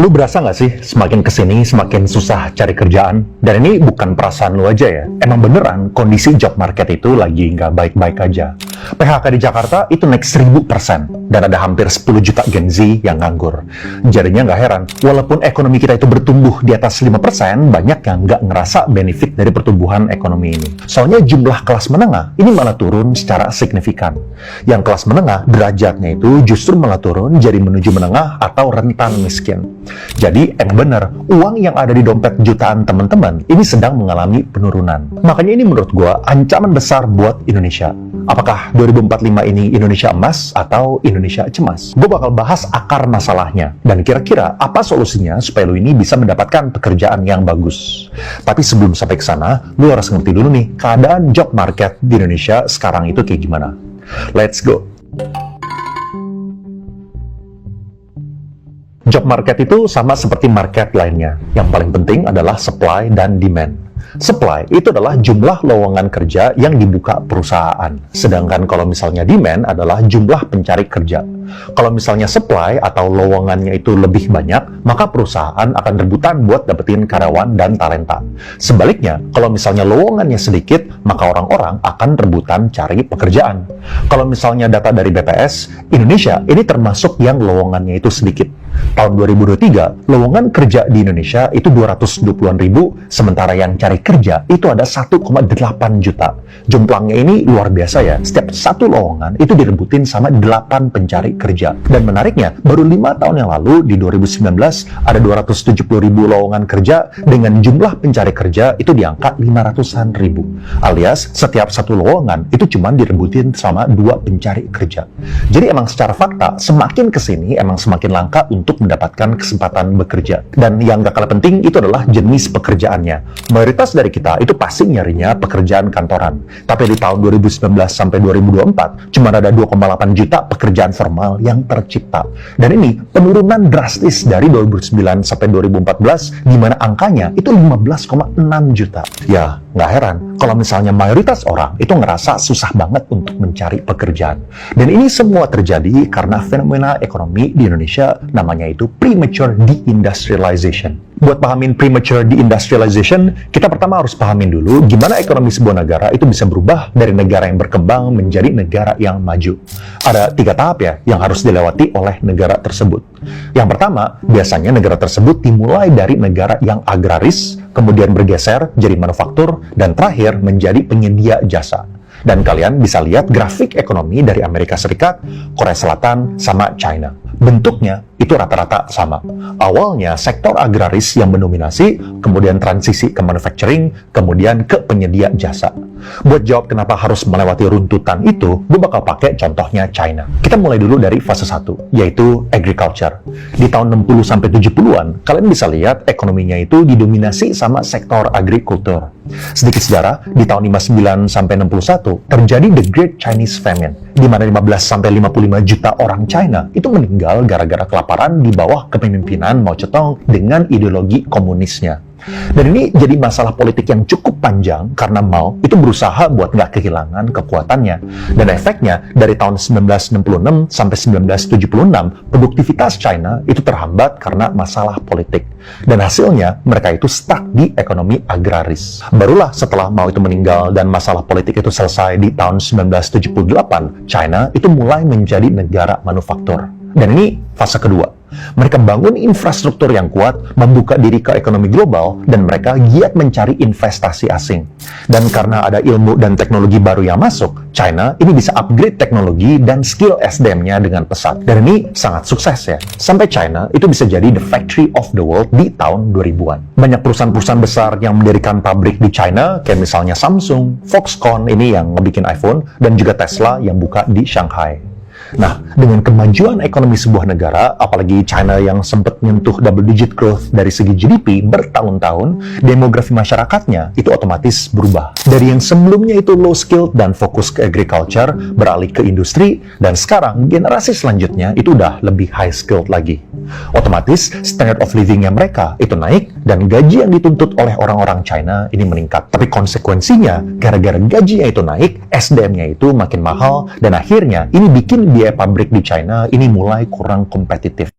Lu berasa nggak sih, semakin kesini semakin susah cari kerjaan? Dan ini bukan perasaan lu aja ya. Emang beneran kondisi job market itu lagi nggak baik-baik aja. PHK di Jakarta itu naik 1000%. Dan ada hampir 10 juta Gen Z yang nganggur. Jadinya nggak heran, walaupun ekonomi kita itu bertumbuh di atas 5%, banyak yang nggak ngerasa benefit dari pertumbuhan ekonomi ini. Soalnya jumlah kelas menengah ini malah turun secara signifikan. Yang kelas menengah derajatnya itu justru malah turun jadi menuju menengah atau rentan miskin. Jadi emang bener, uang yang ada di dompet jutaan teman-teman ini sedang mengalami penurunan. Makanya ini menurut gua ancaman besar buat Indonesia. Apakah 2045 ini Indonesia emas atau Indonesia cemas? Gue bakal bahas akar masalahnya dan kira-kira apa solusinya supaya lu ini bisa mendapatkan pekerjaan yang bagus. Tapi sebelum sampai ke sana, lu harus ngerti dulu nih keadaan job market di Indonesia sekarang itu kayak gimana. Let's go. Job market itu sama seperti market lainnya. Yang paling penting adalah supply dan demand. Supply itu adalah jumlah lowongan kerja yang dibuka perusahaan. Sedangkan kalau misalnya demand adalah jumlah pencari kerja. Kalau misalnya supply atau lowongannya itu lebih banyak, maka perusahaan akan rebutan buat dapetin karyawan dan talenta. Sebaliknya, kalau misalnya lowongannya sedikit, maka orang-orang akan rebutan cari pekerjaan. Kalau misalnya data dari BPS, Indonesia ini termasuk yang lowongannya itu sedikit. Tahun 2023, lowongan kerja di Indonesia itu 220-an ribu, sementara yang cari kerja itu ada 1,8 juta. Jumlahnya ini luar biasa ya. Setiap satu lowongan itu direbutin sama 8 pencari kerja. Dan menariknya, baru 5 tahun yang lalu, di 2019, ada 270 ribu lowongan kerja dengan jumlah pencari kerja itu di angka 500-an ribu. Alias, setiap satu lowongan itu cuma direbutin sama 2 pencari kerja. Jadi emang secara fakta, semakin kesini emang semakin langka untuk mendapatkan kesempatan bekerja. Dan yang gak kalah penting itu adalah jenis pekerjaannya. Mayoritas dari kita itu pasti nyarinya pekerjaan kantoran. Tapi di tahun 2019 sampai 2024, cuma ada 2,8 juta pekerjaan formal yang tercipta. Dan ini penurunan drastis dari 2009 sampai 2014, di mana angkanya itu 15,6 juta. Ya, nggak heran kalau misalnya mayoritas orang itu ngerasa susah banget untuk mencari pekerjaan. Dan ini semua terjadi karena fenomena ekonomi di Indonesia namanya itu premature deindustrialization. Buat pahamin premature deindustrialization, kita pertama harus pahamin dulu gimana ekonomi sebuah negara itu bisa berubah dari negara yang berkembang menjadi negara yang maju. Ada 3 tahap ya yang harus dilewati oleh negara tersebut. Yang pertama, biasanya negara tersebut dimulai dari negara yang agraris, kemudian bergeser jadi manufaktur, dan terakhir menjadi penyedia jasa. Dan kalian bisa lihat grafik ekonomi dari Amerika Serikat, Korea Selatan, sama China. Bentuknya itu rata-rata sama. Awalnya sektor agraris yang mendominasi, kemudian transisi ke manufacturing, kemudian ke penyedia jasa. Buat jawab kenapa harus melewati runtutan itu, gue bakal pakai contohnya China. Kita mulai dulu dari fase 1, yaitu agriculture. Di tahun 60-70-an, kalian bisa lihat ekonominya itu didominasi sama sektor agrikultur. Sedikit sejarah, di tahun 59-61, terjadi The Great Chinese Famine, di mana 15-55 juta orang China itu meninggal gara-gara kelaparan di bawah kepemimpinan Mao Zedong dengan ideologi komunisnya. Dan ini jadi masalah politik yang cukup panjang karena Mao itu berusaha buat nggak kehilangan kekuatannya. Dan efeknya dari tahun 1966 sampai 1976, produktivitas China itu terhambat karena masalah politik. Dan hasilnya mereka itu stuck di ekonomi agraris. Barulah setelah Mao itu meninggal dan masalah politik itu selesai di tahun 1978, China itu mulai menjadi negara manufaktur. Dan ini fase kedua. Mereka bangun infrastruktur yang kuat, membuka diri ke ekonomi global, dan mereka giat mencari investasi asing. Dan karena ada ilmu dan teknologi baru yang masuk, China ini bisa upgrade teknologi dan skill SDM-nya dengan pesat. Dan ini sangat sukses ya. Sampai China itu bisa jadi the factory of the world di tahun 2000-an. Banyak perusahaan-perusahaan besar yang mendirikan pabrik di China, kayak misalnya Samsung, Foxconn ini yang ngebikin iPhone, dan juga Tesla yang buka di Shanghai. Nah, dengan kemajuan ekonomi sebuah negara, apalagi China yang sempat menyentuh double-digit growth dari segi GDP bertahun-tahun, demografi masyarakatnya itu otomatis berubah. Dari yang sebelumnya itu low skill dan fokus ke agriculture, beralih ke industri, dan sekarang generasi selanjutnya itu udah lebih high skilled lagi. Otomatis, standard of living-nya mereka itu naik, dan gaji yang dituntut oleh orang-orang China ini meningkat. Tapi konsekuensinya, gara-gara gajinya itu naik, SDM-nya itu makin mahal, dan akhirnya ini bikin biaya pabrik di China ini mulai kurang kompetitif.